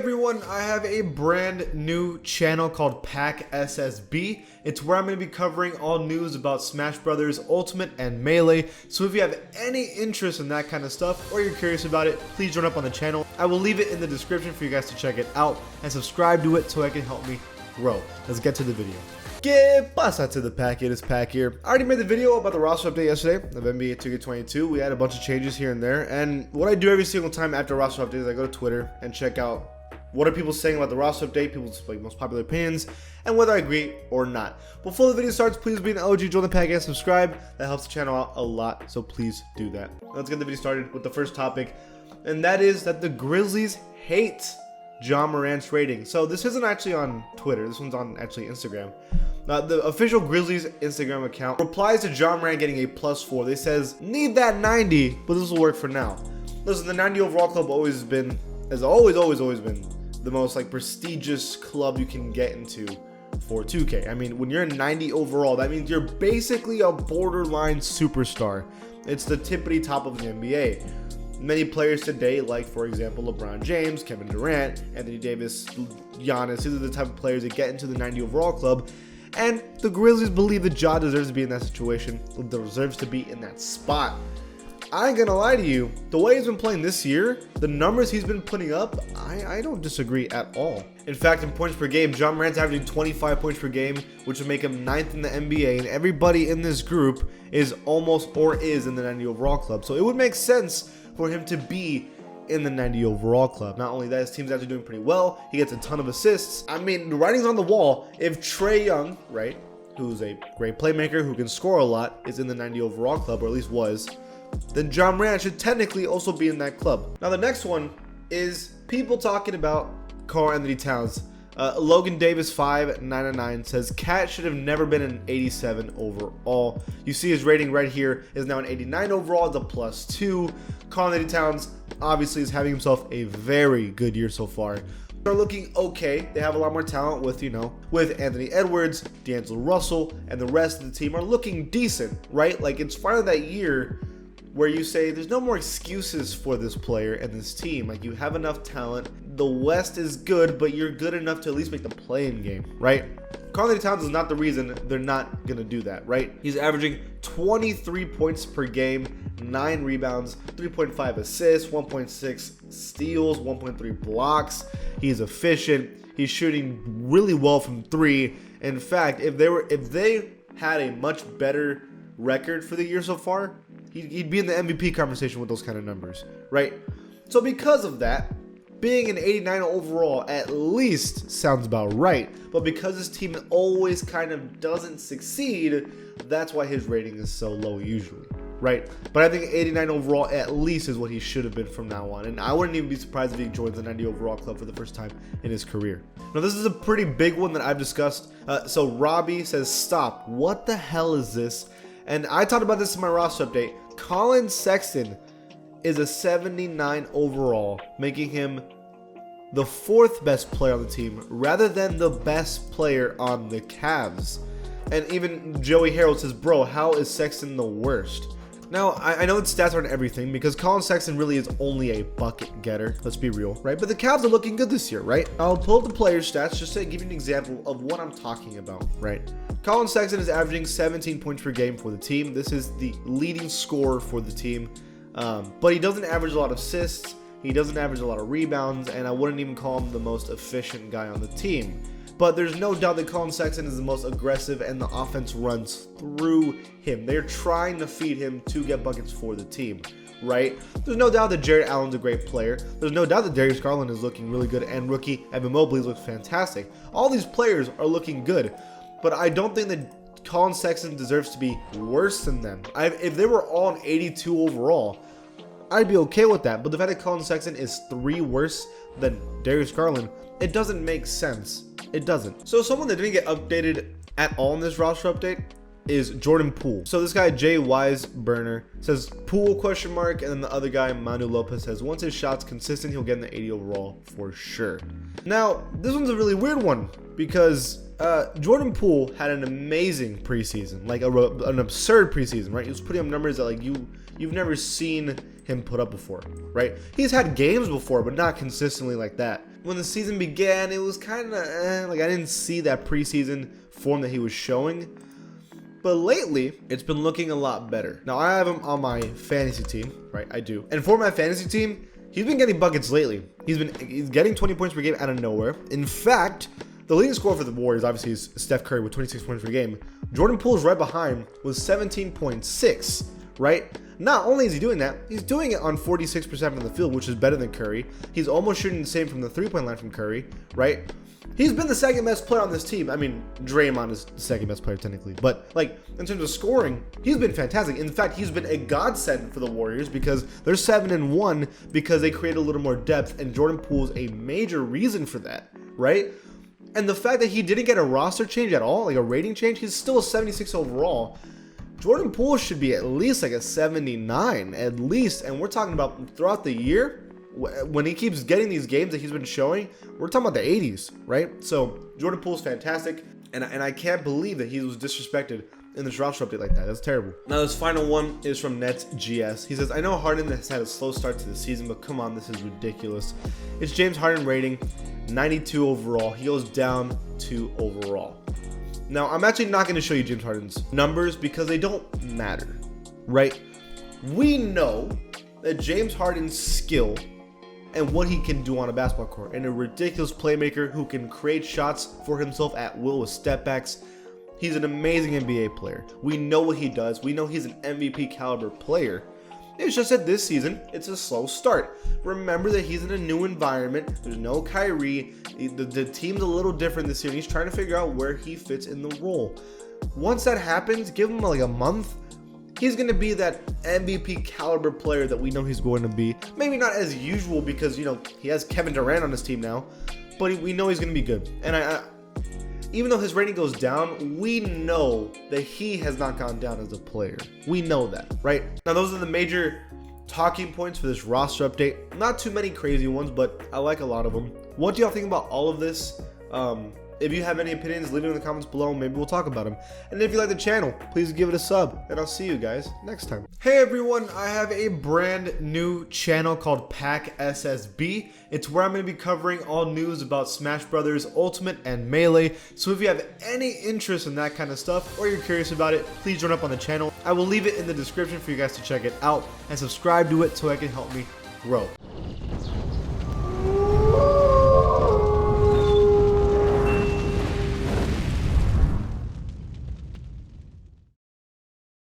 everyone, I have a brand new channel called Pack SSB. It's where I'm going to be covering all news about Smash Brothers Ultimate and Melee. So if you have any interest in that kind of stuff or you're curious about it, please join up on the channel. I will leave it in the description for you guys to check it out and subscribe to it so it can help me grow. Let's get to the video. ¿Qué pasa to the pack? It is Pack here. I already made the video about the roster update yesterday of NBA 2K22. We had a bunch of changes here and there, and what I do every single time after a roster update is I go to Twitter and check out what are people saying about the roster update, people's most popular opinions, and whether I agree or not. Before the video starts, please be an OG, join the pack, and subscribe. That helps the channel out a lot, so please do that. Let's get the video started with the first topic, and that is that the Grizzlies hate Ja Morant's rating. So this isn't actually on Twitter, this one's on actually Instagram. The official Grizzlies Instagram account replies to Ja Morant getting a +4. They says, need that 90, but this will work for now. Listen, the 90 overall club has always been the most prestigious club you can get into for 2K. I mean, when you're a 90 overall, that means you're basically a borderline superstar. It's the tippity top of the NBA. Many players today, like for example LeBron James, Kevin Durant, Anthony Davis, Giannis, these are the type of players that get into the 90 overall club. And the Grizzlies believe that Ja deserves to be in that situation, deserves to be in that spot. I ain't gonna lie to you, the way he's been playing this year, the numbers he's been putting up, I don't disagree at all. In fact, in points per game, Ja Morant's averaging 25 points per game, which would make him 9th in the NBA, and everybody in this group is almost or is in the 90 overall club. So it would make sense for him to be in the 90 overall club. Not only that, his team's actually doing pretty well. He gets a ton of assists. I mean, the writing's on the wall. If Trae Young, right, who's a great playmaker, who can score a lot, is in the 90 overall club, or at least was, then Ja Morant should technically also be in that club. Now the next one is people talking about KarlAnthony Towns. Logan Davis 599 says Cat should have never been an 87 overall. You see his rating right here is now an 89 overall. It's a +2. KarlAnthony Towns obviously is having himself a very good year so far. They're looking okay. They have a lot more talent with Anthony Edwards, D'Angelo Russell, and the rest of the team are looking decent, right? Like, it's finally that year where you say there's no more excuses for this player and this team. Like, you have enough talent. The West is good, but you're good enough to at least make the play-in game, right? KarlAnthony Towns is not the reason they're not going to do that, right? He's averaging 23 points per game, 9 rebounds, 3.5 assists, 1.6 steals, 1.3 blocks. He's efficient. He's shooting really well from 3. In fact, if they had a much better record for the year so far, he'd be in the MVP conversation with those kind of numbers, right? So because of that, being an 89 overall at least sounds about right. But because his team always kind of doesn't succeed, that's why his rating is so low usually, right? But I think 89 overall at least is what he should have been from now on. And I wouldn't even be surprised if he joins the 90 overall club for the first time in his career. Now this is a pretty big one that I've discussed. So Robbie says, stop, what the hell is this? And I talked about this in my roster update. Collin Sexton is a 79 overall, making him the 4th best player on the team rather than the best player on the Cavs. And even Joey Harold says, bro, how is Sexton the worst? Now, I know that stats aren't everything because Collin Sexton really is only a bucket getter. Let's be real, right? But the Cavs are looking good this year, right? I'll pull up the player stats just to give you an example of what I'm talking about, right? Collin Sexton is averaging 17 points per game for the team. This is the leading scorer for the team. But he doesn't average a lot of assists. He doesn't average a lot of rebounds. And I wouldn't even call him the most efficient guy on the team. But there's no doubt that Collin Sexton is the most aggressive and the offense runs through him. They're trying to feed him to get buckets for the team, right? There's no doubt that Jarrett Allen's a great player. There's no doubt that Darius Garland is looking really good, and rookie Evan Mobley looks fantastic. All these players are looking good, but I don't think that Collin Sexton deserves to be worse than them. If they were all an 82 overall, I'd be okay with that. But the fact that Collin Sexton is 3 worse than Darius Garland, it doesn't make sense. It doesn't. So someone that didn't get updated at all in this roster update is Jordan Poole. So this guy, Jay Wiseburner, says Poole ? And then the other guy, Manu Lopez, says once his shot's consistent, he'll get in the 80 overall for sure. Now, this one's a really weird one because Jordan Poole had an amazing preseason, like an absurd preseason, right? He was putting up numbers that you you've never seen him put up before, right? He's had games before, but not consistently like that. When the season began, it was kind of like I didn't see that preseason form that he was showing. But lately, it's been looking a lot better. Now, I have him on my fantasy team, right? I do. And for my fantasy team, he's been getting buckets lately. He's getting 20 points per game out of nowhere. In fact, the leading scorer for the Warriors, obviously, is Steph Curry with 26 points per game. Jordan Poole is right behind with 17.6, right? Not only is he doing that, he's doing it on 46% from the field, which is better than Curry. He's almost shooting the same from the three-point line from Curry, right? He's been the second best player on this team. I mean, Draymond is the second best player technically, but like in terms of scoring, he's been fantastic. In fact, he's been a godsend for the Warriors because they're 7-1 because they create a little more depth, and Jordan Poole's a major reason for that, right? And the fact that he didn't get a roster change at all, like a rating change, he's still a 76 overall. Jordan Poole should be at least like a 79 at least, and we're talking about throughout the year. When he keeps getting these games that he's been showing, we're talking about the 80s, right? So Jordan Poole's fantastic, and I can't believe that he was disrespected in this roster update like that. That's terrible. Now this final one is from Nets GS. He says, I know Harden has had a slow start to the season, but come on, this is ridiculous. It's James Harden rating 92 overall. He goes down 2 overall. Now I'm actually not going to show you James Harden's numbers because they don't matter, right? We know that James Harden's skill and what he can do on a basketball court, and a ridiculous playmaker who can create shots for himself at will with step backs. He's an amazing NBA player. We know what he does. We know he's an MVP caliber player. It's just that this season, it's a slow start. Remember that he's in a new environment. There's no Kyrie. The team's a little different this year, and he's trying to figure out where he fits in the role. Once that happens, give him like a month. He's going to be that MVP caliber player that we know he's going to be. Maybe not as usual because, you know, he has Kevin Durant on his team now, but we know he's going to be good. And even though his rating goes down, we know that he has not gone down as a player. We know that, right? Now, those are the major talking points for this roster update. Not too many crazy ones, but I like a lot of them. What do y'all think about all of this? If you have any opinions, leave it in the comments below. Maybe we'll talk about them. And if you like the channel, please give it a sub. And I'll see you guys next time. Hey everyone, I have a brand new channel called Pack SSB. It's where I'm going to be covering all news about Smash Brothers Ultimate and Melee. So if you have any interest in that kind of stuff, or you're curious about it, please join up on the channel. I will leave it in the description for you guys to check it out and subscribe to it so it can help me grow.